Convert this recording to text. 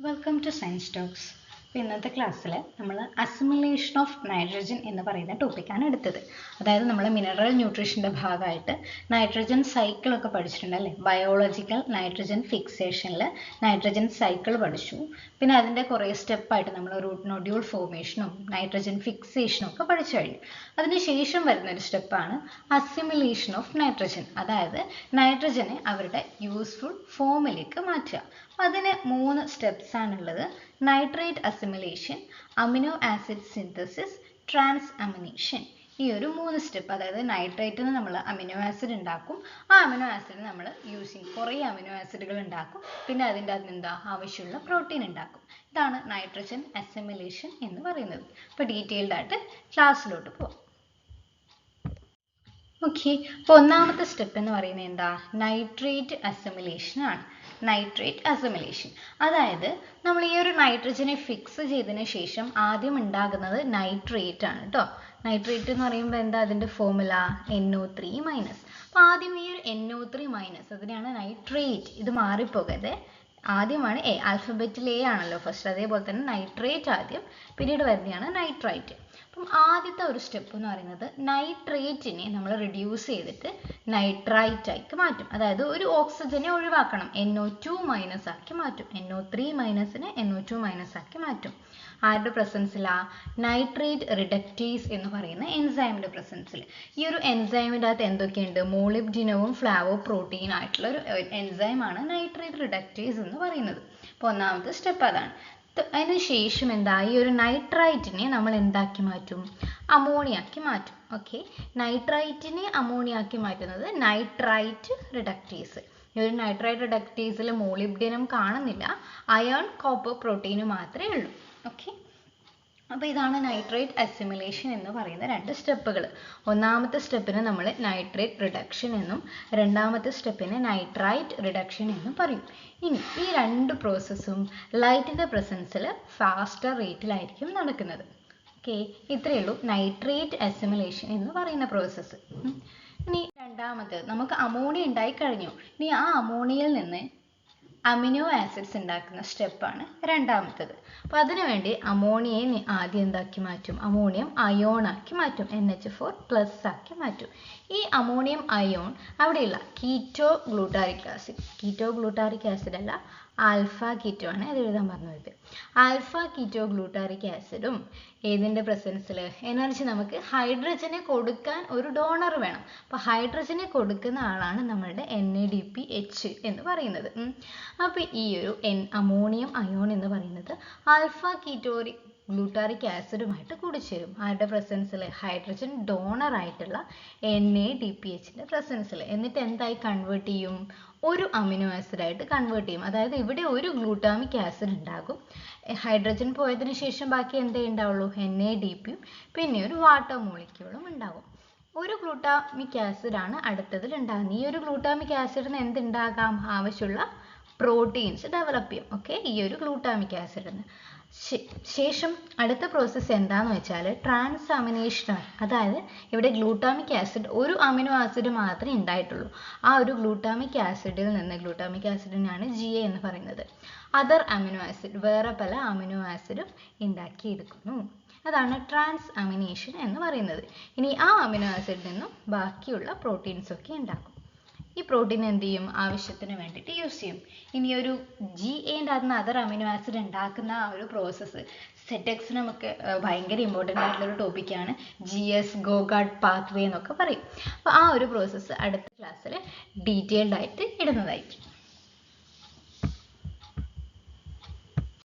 Welcome two science talks. അപ്പോൾ ഇന്നത്തെ ക്ലാസ്സിൽ നമ്മൾ അസിമിലേഷൻ ഓഫ് നൈട്രജൻ എന്ന് പറയുന്ന ടോപ്പിക്കാണ് എടുത്തത്. അതായത് നമ്മൾ മിനറൽ ന്യൂട്രീഷൻ്റെ ഭാഗമായിട്ട് നൈട്രജൻ സൈക്കിളൊക്കെ പഠിച്ചിട്ടുണ്ട് അല്ലേ. ബയോളജിക്കൽ നൈട്രജൻ ഫിക്സേഷനിൽ നൈട്രജൻ സൈക്കിൾ പഠിച്ചു. പിന്നെ അതിൻ്റെ കുറേ സ്റ്റെപ്പായിട്ട് നമ്മൾ റൂട്ട് നോഡ്യൂൾ ഫോർമേഷനും നൈട്രജൻ ഫിക്സേഷനും ഒക്കെ പഠിച്ചു കഴിഞ്ഞു. അതിനുശേഷം വരുന്നൊരു സ്റ്റെപ്പാണ് അസിമിലേഷൻ ഓഫ് നൈട്രജൻ. അതായത് നൈട്രജനെ അവരുടെ യൂസ്ഫുൾ ഫോമിലേക്ക് മാറ്റുക. അപ്പോൾ അതിന് 3 സ്റ്റെപ്സ് ആണുള്ളത്. Nitrate assimilation, amino acid synthesis, transamination. ഈ ഒരു 3 സ്റ്റെപ്പ്, അതായത് നൈട്രേറ്റിന് നമ്മൾ അമിനോ ആസിഡ് ഉണ്ടാക്കും, ആ അമിനോ ആസിഡ് നമ്മൾ കുറേ അമിനോ ആസിഡുകൾ ഉണ്ടാക്കും, പിന്നെ അതിൻ്റെ അകത്ത് ആവശ്യമുള്ള പ്രോട്ടീൻ ഉണ്ടാക്കും. ഇതാണ് നൈട്രജൻ അസിമിലേഷൻ എന്ന് പറയുന്നത്. അപ്പോൾ ഡീറ്റെയിൽഡ് ആയിട്ട് ക്ലാസ്സിലോട്ട് പോകാം. ഓക്കെ, അപ്പോൾ ഒന്നാമത്തെ സ്റ്റെപ്പ് എന്ന് പറയുന്നത് എന്താ? നൈട്രേറ്റ് അസിമിലേഷൻ ആണ്. നൈട്രേറ്റ് അസിമിലേഷൻ, അതായത് നമ്മൾ ഈ ഒരു നൈട്രജനെ ഫിക്സ് ചെയ്തതിന് ശേഷം ആദ്യം ഉണ്ടാകുന്നത് നൈട്രേറ്റ് ആണ് കേട്ടോ. നൈട്രേറ്റ് എന്ന് പറയുമ്പോൾ എന്താ അതിൻ്റെ ഫോർമുല? NO3-. അപ്പോൾ ആദ്യം ഈ ഒരു NO3- അതിനെയാണ് നൈട്രേറ്റ്. ഇത് മാറിപ്പോകരുത്. ആദ്യമാണ് എ, ആൽഫബറ്റിൽ എ ആണല്ലോ ഫസ്റ്റ്, അതേപോലെ തന്നെ നൈട്രേറ്റ് ആദ്യം, പിന്നീട് വരുന്നതാണ് നൈട്രൈറ്റ്. അപ്പം ആദ്യത്തെ ഒരു സ്റ്റെപ്പ് എന്ന് പറയുന്നത് നൈട്രേറ്റിനെ നമ്മൾ റിഡ്യൂസ് ചെയ്തിട്ട് നൈട്രൈറ്റ് ആക്കി മാറ്റും. അതായത് ഒരു ഓക്സിജനെ ഒഴിവാക്കണം, NO2- ആക്കി മാറ്റും. NO3- NO2- ആക്കി മാറ്റും. ആരുടെ പ്രസൻസിലാ? നൈട്രേറ്റ് റിഡക്റ്റേസ് എന്ന് പറയുന്ന എൻസൈമിൻ്റെ പ്രസൻസിൽ. ഈ ഒരു എൻസൈമിൻ്റെ അകത്ത് എന്തൊക്കെയുണ്ട്? മോളിബ്ഡിനവും ഫ്ലാവോ പ്രോട്ടീൻ ആയിട്ടുള്ള ഒരു എൻസൈമാണ് നൈട്രേറ്റ് റിഡക്റ്റേസ് എന്ന് പറയുന്നത്. അപ്പോൾ ഒന്നാമത്തെ സ്റ്റെപ്പ് അതാണ്. അതിന് ശേഷം എന്താ? ഈ ഒരു നൈട്രൈറ്റിനെ നമ്മൾ എന്താക്കി മാറ്റും? അമോണിയാക്കി മാറ്റും. ഓക്കെ, നൈട്രൈറ്റിനെ അമോണിയാക്കി മാറ്റുന്നത് നൈട്രൈറ്റ് റിഡക്റ്റേസ്. ഈ ഒരു നൈട്രൈറ്റ് റിഡക്റ്റേസിൽ മോളിബ്ഡിനം കാണുന്നില്ല, അയൺ, കോപ്പർ, പ്രോട്ടീന് മാത്രമേ ഉള്ളൂ. ഓക്കെ, അപ്പോൾ ഇതാണ് നൈട്രേറ്റ് അസിമിലേഷൻ എന്ന് പറയുന്ന 2 സ്റ്റെപ്പുകൾ. ഒന്നാമത്തെ സ്റ്റെപ്പിന് നമ്മൾ നൈട്രേറ്റ് റിഡക്ഷൻ എന്നും രണ്ടാമത്തെ സ്റ്റെപ്പിന് നൈട്രൈറ്റ് റിഡക്ഷൻ എന്നും പറയും. ഇനി ഈ 2 പ്രോസസ്സും ലൈറ്റിൻ്റെ പ്രസൻസിൽ ഫാസ്റ്റർ റേറ്റിലായിരിക്കും നടക്കുന്നത്. ഓക്കെ, ഇത്രയേ ഉള്ളൂ നൈട്രേറ്റ് അസിമിലേഷൻ എന്ന് പറയുന്ന പ്രോസസ്സ്. ഇനി രണ്ടാമത്തേത്, നമുക്ക് അമോണിയ ഉണ്ടായി കഴിഞ്ഞു. ഇനി ആ അമോണിയയിൽ നിന്ന് അമിനോ ആസിഡ്സ് ഉണ്ടാക്കുന്ന സ്റ്റെപ്പാണ് രണ്ടാമത്തേത്. അപ്പോൾ അതിനുവേണ്ടി അമോണിയയെ ആദ്യം എന്താക്കി മാറ്റും? അമോണിയം അയോൺ ആക്കി മാറ്റും, NH4+ ആക്കി മാറ്റും. ഈ അമോണിയം അയോൺ അവിടെയുള്ള കീറ്റോ ഗ്ലൂട്ടാറിക് ആസിഡ് അല്ല, ആൽഫ കീറ്റോ ആണ്. അത് എഴുതാൻ പറഞ്ഞത്. ആൽഫ കീറ്റോ ഗ്ലൂട്ടാറിക് ആസിഡും ഏതിൻ്റെ പ്രസൻസിൽ? എനർജി, നമുക്ക് ഹൈഡ്രജനെ കൊടുക്കാൻ ഒരു ഡോണർ വേണം. അപ്പോൾ ഹൈഡ്രജനെ കൊടുക്കുന്ന ആളാണ് നമ്മളുടെ NADPH എന്ന് പറയുന്നത്. അപ്പോൾ ഈ ഒരു അമോണിയം അയോൺ എന്ന് പറയുന്നത് ആൽഫ കീറ്റോ ഗ്ലൂട്ടാറിക് ആസിഡുമായിട്ട് കൂടിച്ചേരും. ആരുടെ പ്രസൻസിൽ? ഹൈഡ്രജൻ ഡോണർ ആയിട്ടുള്ള NADPHൻ്റെ പ്രസൻസിൽ. എന്നിട്ട് എന്തായി കൺവേർട്ട് ചെയ്യും? ഒരു അമിനോ ആസിഡായിട്ട് കൺവേർട്ട് ചെയ്യും. അതായത് ഇവിടെ ഒരു ഗ്ലൂട്ടാമിക് ആസിഡ് ഉണ്ടാകും. ഹൈഡ്രജൻ പോയതിന് ശേഷം ബാക്കി എന്തേ ഉണ്ടാവുള്ളൂ? NADPയും പിന്നെ ഒരു വാട്ടർ മോളിക്യൂളും ഉണ്ടാകും. ഒരു ഗ്ലൂട്ടാമിക് ആസിഡാണ് അടുത്തതിൽ ഉണ്ടാകുന്നത്. ഈ ഒരു ഗ്ലൂട്ടാമിക് ആസിഡിന് എന്തുണ്ടാകാം? ആവശ്യമുള്ള പ്രോട്ടീൻസ് ഡെവലപ്പ് ചെയ്യും. ഓക്കെ, ഈ ഒരു ഗ്ലൂട്ടാമിക് ആസിഡിന് ശേഷം അടുത്ത പ്രോസസ്സ് എന്താന്ന് വെച്ചാൽ ട്രാൻസ് അമിനേഷനാണ്. അതായത് ഇവിടെ ഗ്ലൂട്ടാമിക് ആസിഡ് ഒരു അമിനോ ആസിഡ് മാത്രമേ ഉണ്ടായിട്ടുള്ളൂ. ആ ഒരു ഗ്ലൂട്ടാമിക് ആസിഡിൽ നിന്ന്, ഗ്ലൂട്ടാമിക് ആസിഡിനാണ് GA എന്ന് പറയുന്നത്, അതർ അമിനോ ആസിഡ്, വേറെ പല അമിനോ ആസിഡും ഉണ്ടാക്കിയെടുക്കുന്നു. അതാണ് ട്രാൻസ് അമിനേഷൻ എന്ന് പറയുന്നത്. ഇനി ആ അമിനോ ആസിഡിൽ നിന്നും ബാക്കിയുള്ള പ്രോട്ടീൻസ് ഒക്കെ ഉണ്ടാക്കും. ഈ പ്രോട്ടീൻ എന്ത് ചെയ്യും? ആവശ്യത്തിന് വേണ്ടിയിട്ട് യൂസ് ചെയ്യും. ഇനി ഒരു GAൻ്റെ അകത്തുനിന്ന് അതർ അമിനോ ആസിഡ് ഉണ്ടാക്കുന്ന ആ ഒരു പ്രോസസ്സ് സെറ്റെക്സിനൊക്കെ ഭയങ്കര ഇമ്പോർട്ടൻ്റ് ആയിട്ടുള്ളൊരു ടോപ്പിക്കാണ്. GS ഗോഗാർഡ് പാത്വേ എന്നൊക്കെ പറയും. അപ്പോൾ ആ ഒരു പ്രോസസ്സ് അടുത്ത ക്ലാസ്സിൽ ഡീറ്റെയിൽഡ് ആയിട്ട് ഇടുന്നതായിരിക്കും.